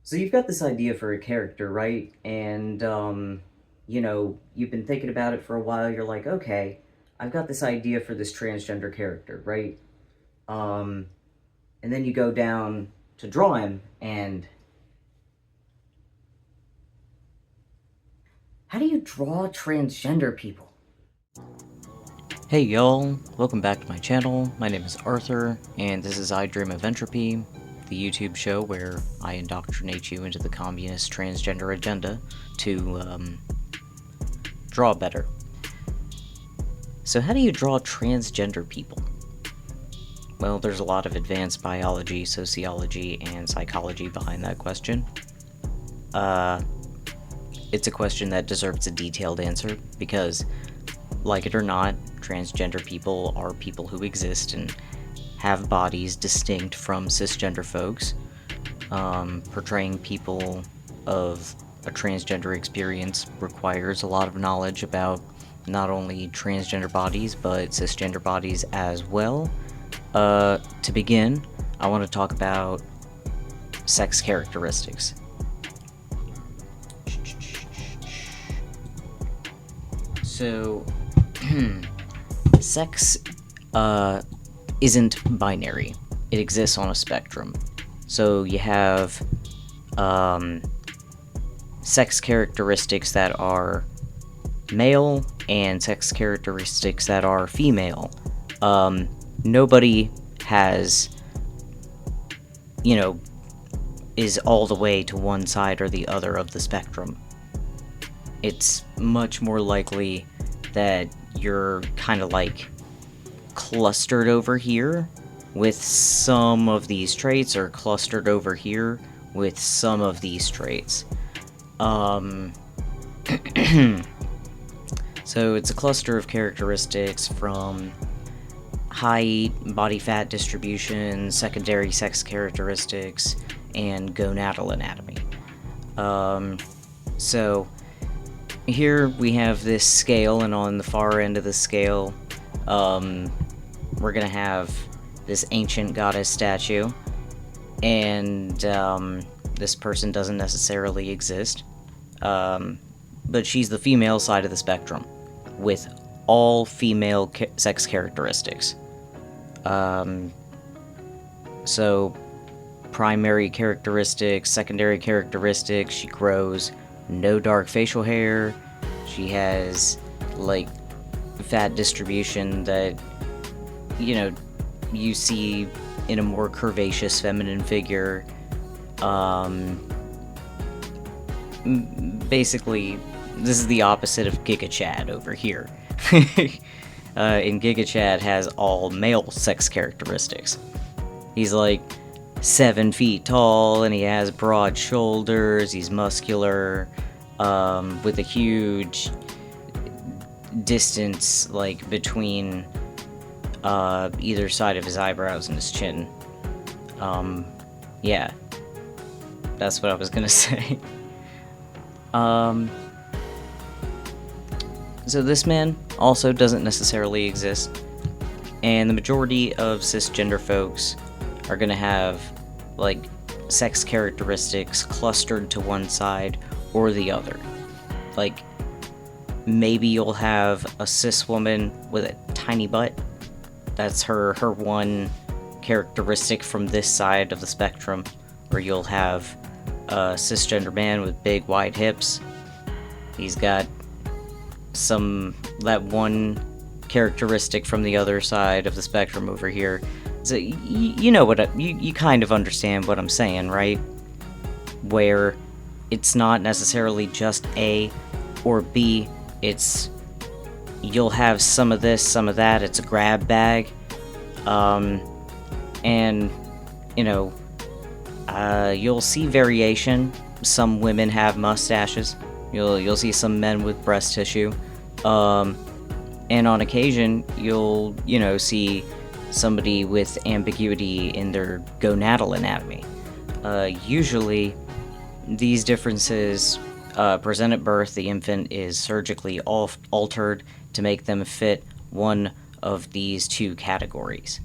So you've got this idea for a character, right? And, you've been thinking about it for a while. You're like, okay, I've got this idea for this transgender character, right? Um, and then you go down to draw him, and how do you draw transgender people? Hey y'all, welcome back to my channel. My name is Arthur, and this is I Dream of Entropy, the YouTube show where I indoctrinate you into the communist transgender agenda to draw better. So how do you draw transgender people? Well, there's a lot of advanced biology, sociology, and psychology behind that question. It's a question that deserves a detailed answer, because, like it or not, transgender people are people who exist and have bodies distinct from cisgender folks. Portraying people of a transgender experience requires a lot of knowledge about not only transgender bodies, but cisgender bodies as well. To begin, I want to talk about sex characteristics. So, sex isn't binary. It exists on a spectrum. So you have sex characteristics that are male and sex characteristics that are female. Nobody has, is all the way to one side or the other of the spectrum. It's much more likely that you're kind of like clustered over here with some of these traits, or clustered over here with some of these traits. So it's a cluster of characteristics from height, body fat distribution, secondary sex characteristics, and gonadal anatomy. So here we have this scale, and on the far end of the scale, we're gonna have this ancient goddess statue, and this person doesn't necessarily exist, but she's the female side of the spectrum, with all female sex characteristics. So, primary characteristics, secondary characteristics, she grows no dark facial hair, she has, like, fat distribution that, you see in a more curvaceous feminine figure. Basically, this is the opposite of Giga Chad over here. In Giga Chad has all male sex characteristics. He's like 7 feet tall, and he has broad shoulders, he's muscular, with a huge distance, like, between either side of his eyebrows and his chin. Yeah. That's what I was gonna say. So this man also doesn't necessarily exist, and the majority of cisgender folks are gonna have, like, sex characteristics clustered to one side or the other. Like, maybe you'll have a cis woman with a tiny butt. That's her one characteristic from this side of the spectrum. Or you'll have a cisgender man with big wide hips. He's got that one characteristic from the other side of the spectrum over here. So you know what you kind of understand what I'm saying, right? Where it's not necessarily just A or B, it's you'll have some of this, some of that. It's a grab bag. And you'll see variation. Some women have mustaches. You'll see some men with breast tissue. And on occasion, you'll, see somebody with ambiguity in their gonadal anatomy. Usually, these differences present at birth. The infant is surgically altered to make them fit one of these two categories.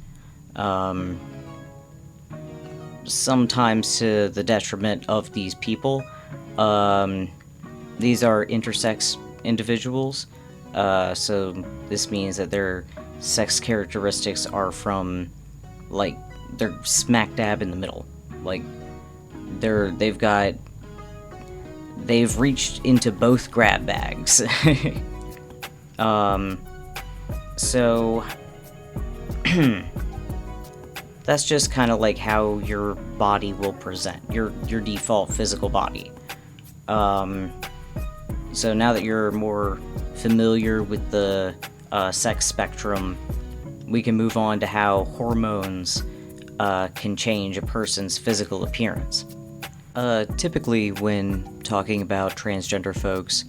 sometimes to the detriment of these people. These are intersex individuals, so this means that their sex characteristics are from, like, they're smack dab in the middle. Like, they've reached into both grab bags. So that's just kind of like how your body will present, your default physical body. So now that you're more familiar with the sex spectrum, we can move on to how hormones can change a person's physical appearance. Typically, when talking about transgender folks,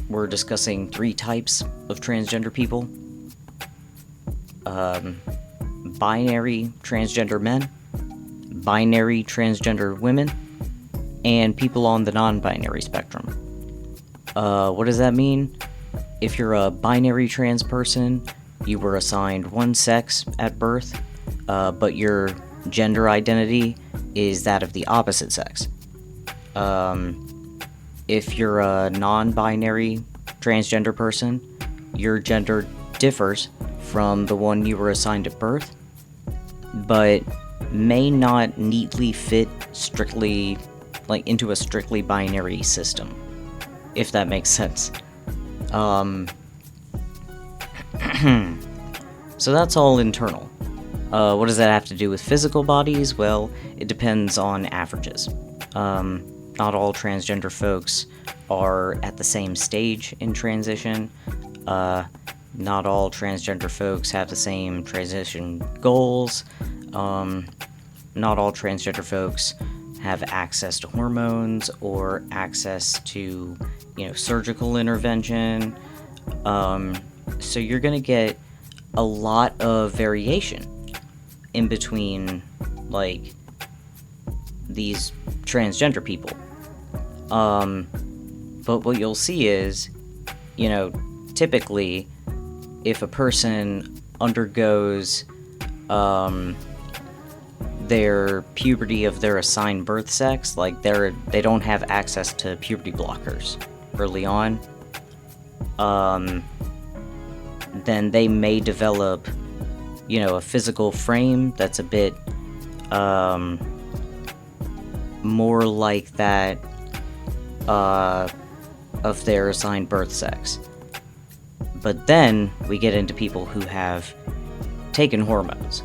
we're discussing 3 types of transgender people. Binary transgender men, binary transgender women, and people on the non-binary spectrum. What does that mean? If you're a binary trans person, you were assigned one sex at birth, but your gender identity is that of the opposite sex. If you're a non-binary transgender person, your gender differs from the one you were assigned at birth, but may not neatly fit strictly, like, into a strictly binary system, if that makes sense. So that's all internal. What does that have to do with physical bodies? Well, it depends on averages. Not all transgender folks are at the same stage in transition. Not all transgender folks have the same transition goals. Not all transgender folks have access to hormones or access to, surgical intervention. So you're gonna get a lot of variation in between, like, these transgender people. But what you'll see is, typically, if a person undergoes their puberty of their assigned birth sex, like they don't have access to puberty blockers early on, then they may develop, a physical frame that's a bit more like that of their assigned birth sex. But then we get into people who have taken hormones.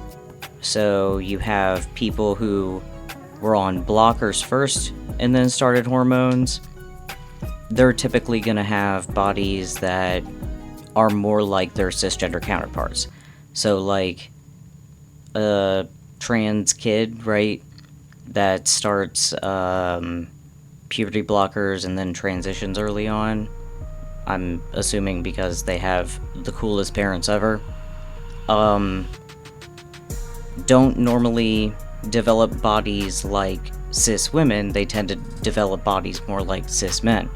So you have people who were on blockers first and then started hormones. They're typically going to have bodies that are more like their cisgender counterparts. So, like, a trans kid, right, that starts puberty blockers and then transitions early on, I'm assuming because they have the coolest parents ever, don't normally develop bodies like cis women. They tend to develop bodies more like cis men.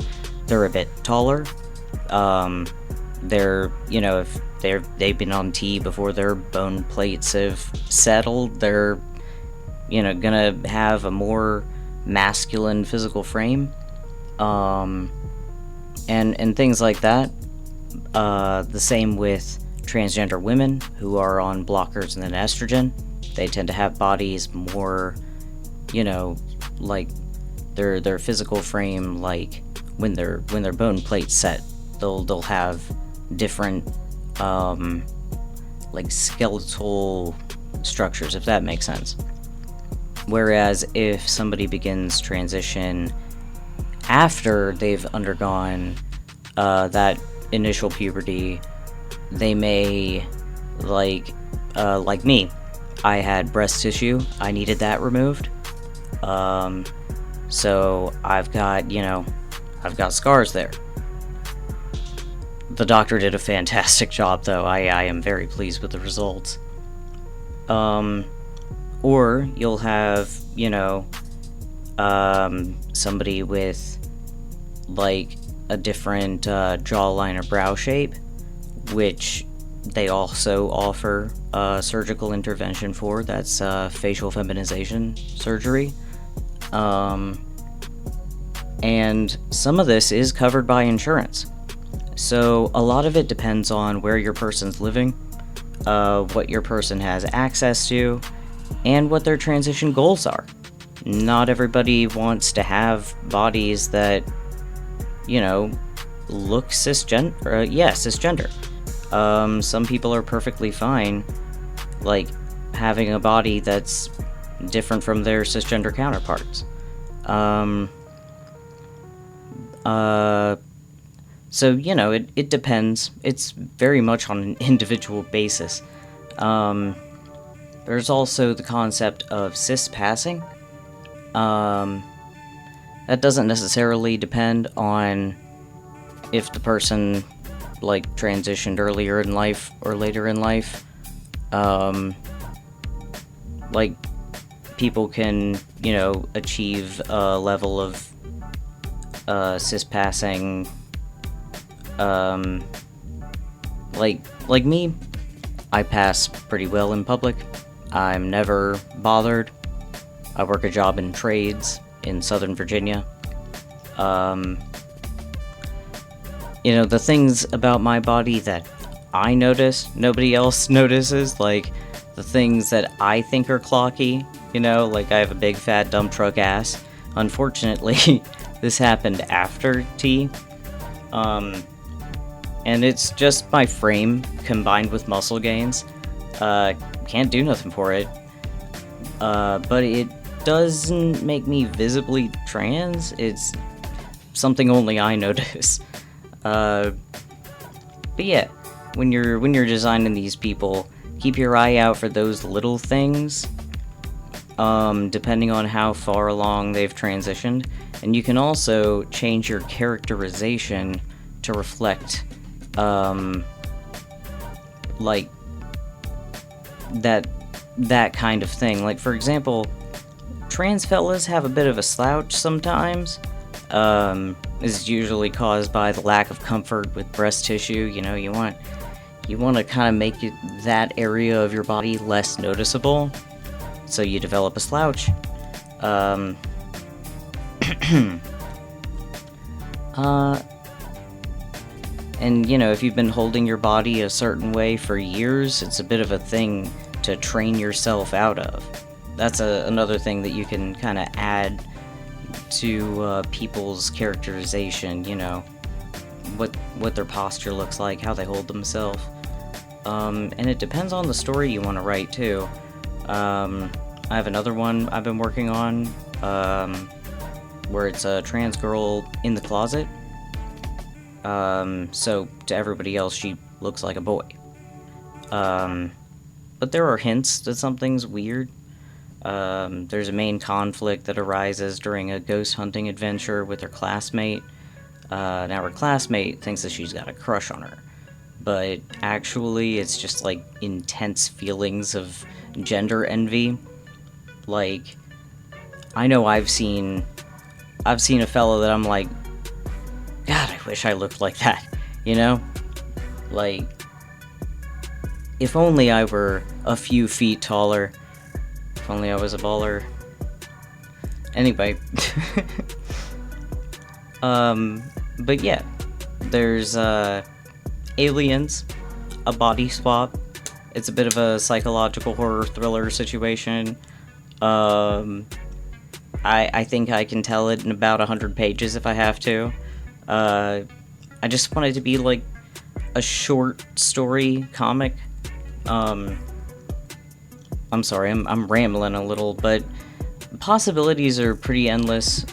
They're a bit taller. They're, if they've been on T before their bone plates have settled, they're, gonna have a more masculine physical frame. And things like that. The same with transgender women who are on blockers and then estrogen. They tend to have bodies more, like their physical frame, like when their bone plates set, they'll have different like skeletal structures, if that makes sense. Whereas if somebody begins transition after they've undergone that initial puberty, they may, like me, I had breast tissue, I needed that removed. So I've got scars there. The doctor did a fantastic job, though. I am very pleased with the results. Or you'll have, somebody with, like, a different jawline or brow shape, which they also offer surgical intervention for. That's facial feminization surgery. And some of this is covered by insurance. So a lot of it depends on where your person's living, what your person has access to, and what their transition goals are. Not everybody wants to have bodies that, look cisgender. Some people are perfectly fine, like, having a body that's different from their cisgender counterparts. So, it depends. It's very much on an individual basis. There's also the concept of cis passing. That doesn't necessarily depend on if the person, like, transitioned earlier in life or later in life. Like, people can, achieve a level of cis passing. Like me, I pass pretty well in public. I'm never bothered. I work a job in trades in Southern Virginia. The things about my body that I notice, nobody else notices, like the things that I think are clocky, like I have a big fat dump truck ass. Unfortunately, this happened after T. And it's just my frame combined with muscle gains. Can't do nothing for it. But it doesn't make me visibly trans. It's something only I notice. But yeah, when you're designing these people, keep your eye out for those little things. Depending on how far along they've transitioned, and you can also change your characterization to reflect, like that kind of thing. Like, for example, trans fellas have a bit of a slouch sometimes. Is usually caused by the lack of comfort with breast tissue. You want to kind of make that area of your body less noticeable, so you develop a slouch. And if you've been holding your body a certain way for years, it's a bit of a thing to train yourself out of. That's another thing that you can kind of add to people's characterization, what their posture looks like, how they hold themselves. And it depends on the story you want to write, too. I have another one I've been working on, where it's a trans girl in the closet. So to everybody else, she looks like a boy. But there are hints that something's weird. There's a main conflict that arises during a ghost hunting adventure with her classmate. Now her classmate thinks that she's got a crush on her, but actually it's just like intense feelings of gender envy. Like, I know I've seen a fella that I'm like, God, I wish I looked like that, Like, if only I were a few feet taller. If only I was a baller. Anyway. But yeah. There's, Aliens, a body swap. It's a bit of a psychological horror thriller situation. I think I can tell it in about 100 pages if I have to. I just want it to be like a short story comic. I'm sorry, I'm rambling a little, but possibilities are pretty endless,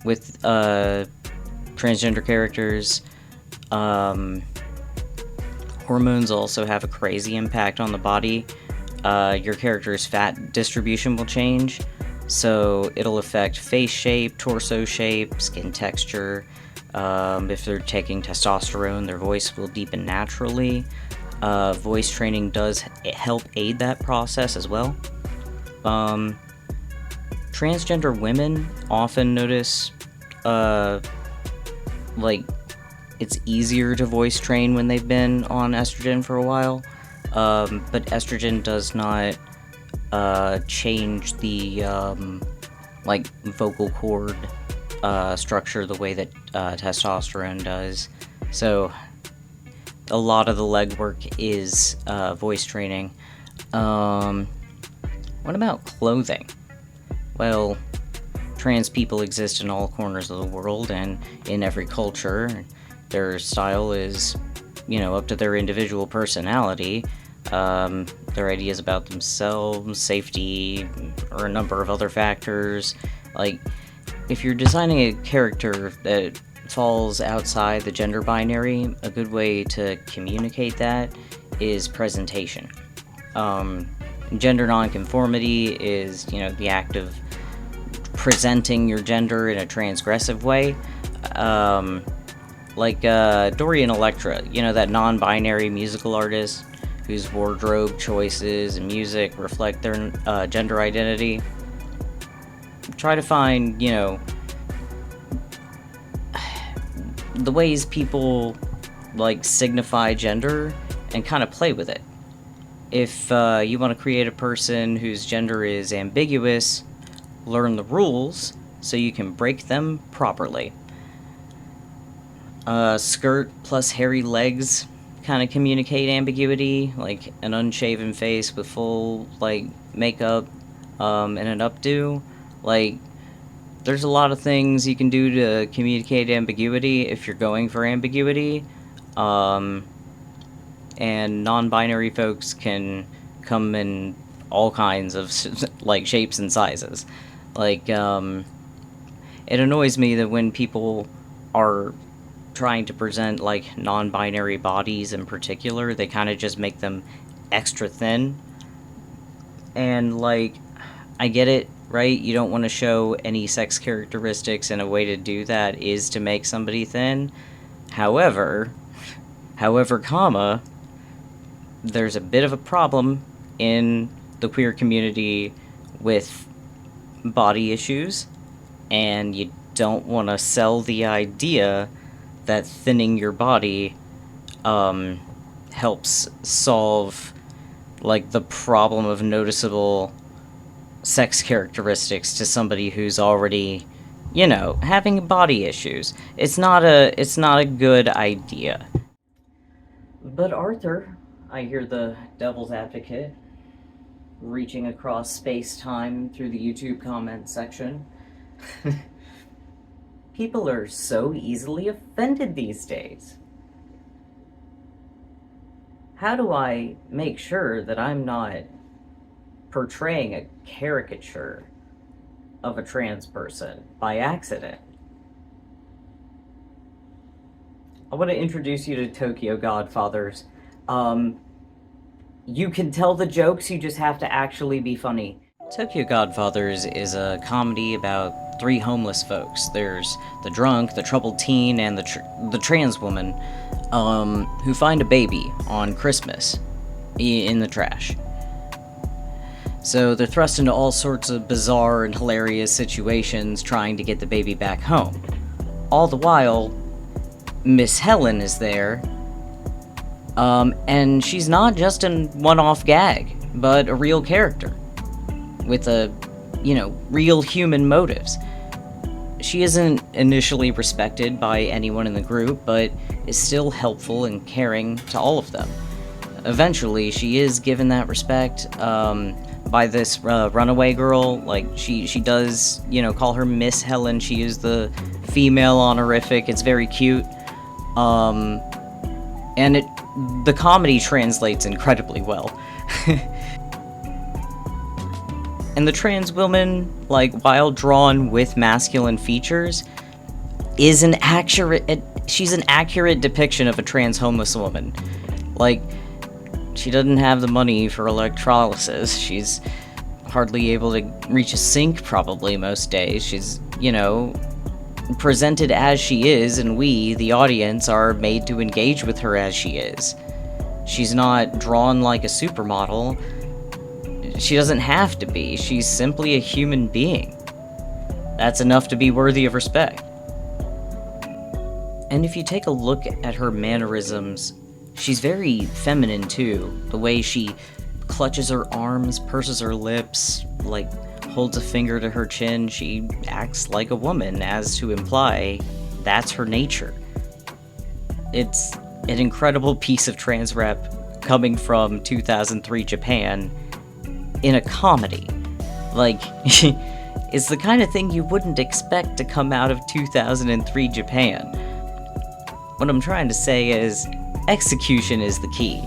with, transgender characters. Hormones also have a crazy impact on the body. Your character's fat distribution will change, so it'll affect face shape, torso shape, skin texture. If they're taking testosterone, their voice will deepen naturally. Voice training does help aid that process as well. Transgender women often notice, like, it's easier to voice train when they've been on estrogen for a while. but estrogen does not change the like vocal cord structure the way that testosterone does. So a lot of the legwork is voice training. What about clothing? Well, trans people exist in all corners of the world and in every culture. Their style is, up to their individual personality. Their ideas about themselves, safety, or a number of other factors. Like, if you're designing a character that falls outside the gender binary, a good way to communicate that is presentation. Gender nonconformity is, the act of presenting your gender in a transgressive way. Like Dorian Electra, that non-binary musical artist whose wardrobe choices and music reflect their gender identity. Try to find, the ways people, signify gender and kind of play with it. If you want to create a person whose gender is ambiguous, learn the rules so you can break them properly. Skirt plus hairy legs kind of communicate ambiguity, like an unshaven face with full, makeup, and an updo. There's a lot of things you can do to communicate ambiguity if you're going for ambiguity. And non-binary folks can come in all kinds of, shapes and sizes. It annoys me that when people are trying to present, non-binary bodies in particular, they kind of just make them extra thin. And, I get it, right? You don't want to show any sex characteristics, and a way to do that is to make somebody thin. However, there's a bit of a problem in the queer community with body issues, and you don't want to sell the idea that thinning your body helps solve the problem of noticeable sex characteristics to somebody who's already having body issues. It's not a good idea. But Arthur, I hear the devil's advocate reaching across space-time through the YouTube comment section. People are so easily offended these days. How do I make sure that I'm not portraying a caricature of a trans person by accident? I want to introduce you to Tokyo Godfathers. You can tell the jokes, you just have to actually be funny. Tokyo Godfathers is a comedy about three homeless folks. There's the drunk, the troubled teen, and the trans woman, who find a baby on Christmas in the trash. So they're thrust into all sorts of bizarre and hilarious situations trying to get the baby back home. All the while, Miss Helen is there, and she's not just a one-off gag, but a real character with real human motives. She isn't initially respected by anyone in the group, but is still helpful and caring to all of them. Eventually, she is given that respect by this runaway girl. She does, call her Miss Helen. She is the female honorific. It's very cute. And the comedy translates incredibly well. And the trans woman, while drawn with masculine features, is she's an accurate depiction of a trans homeless woman. She doesn't have the money for electrolysis. She's hardly able to reach a sink probably most days. She's, presented as she is, and we, the audience, are made to engage with her as she is. She's not drawn like a supermodel. She doesn't have to be. She's simply a human being. That's enough to be worthy of respect. And if you take a look at her mannerisms, She's very feminine too. The way she clutches her arms, purses her lips, like holds a finger to her chin, she acts like a woman, as to imply that's her nature. It's an incredible piece of trans rep coming from 2003 Japan in a comedy. Like, it's the kind of thing you wouldn't expect to come out of 2003 Japan. What I'm trying to say is, execution is the key.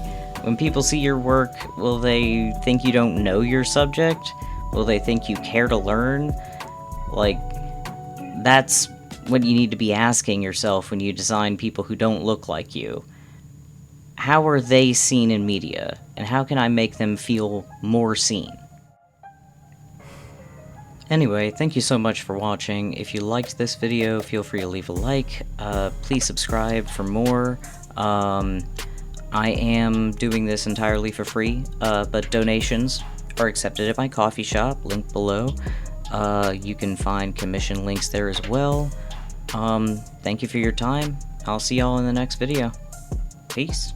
When people see your work, will they think you don't know your subject? Will they think you care to learn? Like, that's what you need to be asking yourself when you design people who don't look like you. How are they seen in media, and how can I make them feel more seen? Anyway, thank you so much for watching. If you liked this video, feel free to leave a like. Please subscribe for more. I am doing this entirely for free, but donations are accepted at my coffee shop, linked below. You can find commission links there as well. Thank you for your time. I'll see y'all in the next video. Peace.